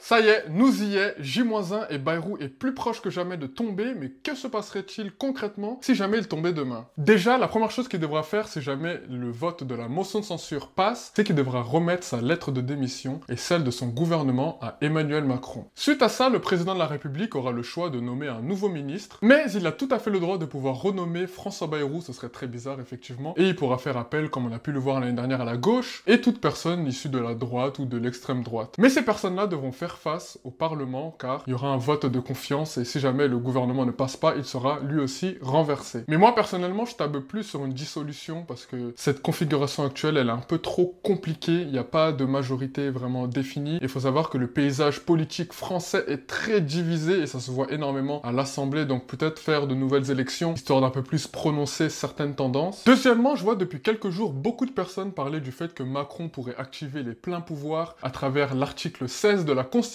Ça y est, nous y est, J-1 et Bayrou est plus proche que jamais de tomber, mais que se passerait-il concrètement si jamais il tombait demain? Déjà, la première chose qu'il devra faire si jamais le vote de la motion de censure passe, c'est qu'il devra remettre sa lettre de démission et celle de son gouvernement à Emmanuel Macron. Suite à ça, le président de la République aura le choix de nommer un nouveau ministre, mais il a tout à fait le droit de pouvoir renommer François Bayrou, ce serait très bizarre effectivement, et il pourra faire appel, comme on a pu le voir l'année dernière, à la gauche, et toute personne issue de la droite ou de l'extrême droite. Mais ces personnes-là devront faire face au Parlement, car il y aura un vote de confiance, et si jamais le gouvernement ne passe pas, il sera lui aussi renversé. Mais moi, personnellement, je table plus sur une dissolution, parce que cette configuration actuelle, elle est un peu trop compliquée, il n'y a pas de majorité vraiment définie. Il faut savoir que le paysage politique français est très divisé, et ça se voit énormément à l'Assemblée, donc peut-être faire de nouvelles élections, histoire d'un peu plus prononcer certaines tendances. Deuxièmement, je vois depuis quelques jours beaucoup de personnes parler du fait que Macron pourrait activer les pleins pouvoirs à travers l'article 16 de la Constitution.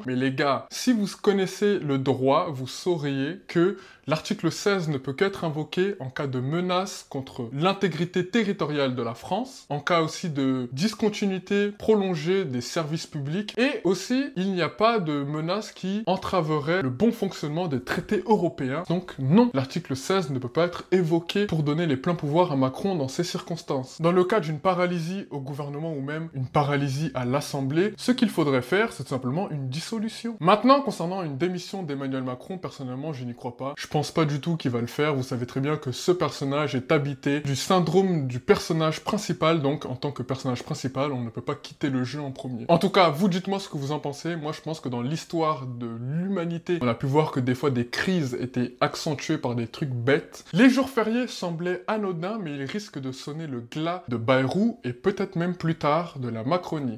Mais les gars, si vous connaissez le droit, vous sauriez que l'article 16 ne peut qu'être invoqué en cas de menace contre l'intégrité territoriale de la France, en cas aussi de discontinuité prolongée des services publics, et aussi, il n'y a pas de menace qui entraverait le bon fonctionnement des traités européens. Donc non, l'article 16 ne peut pas être évoqué pour donner les pleins pouvoirs à Macron dans ces circonstances. Dans le cas d'une paralysie au gouvernement ou même une paralysie à l'Assemblée, ce qu'il faudrait faire, c'est tout simplement une dissolution. Maintenant, concernant une démission d'Emmanuel Macron, personnellement, je n'y crois pas. Je pense pas du tout qu'il va le faire. Vous savez très bien que ce personnage est habité du syndrome du personnage principal, donc en tant que personnage principal, on ne peut pas quitter le jeu en premier. En tout cas, vous dites-moi ce que vous en pensez. Moi, je pense que dans l'histoire de l'humanité, on a pu voir que des fois des crises étaient accentuées par des trucs bêtes. Les jours fériés semblaient anodins, mais ils risquent de sonner le glas de Bayrou et peut-être même plus tard de la Macronie.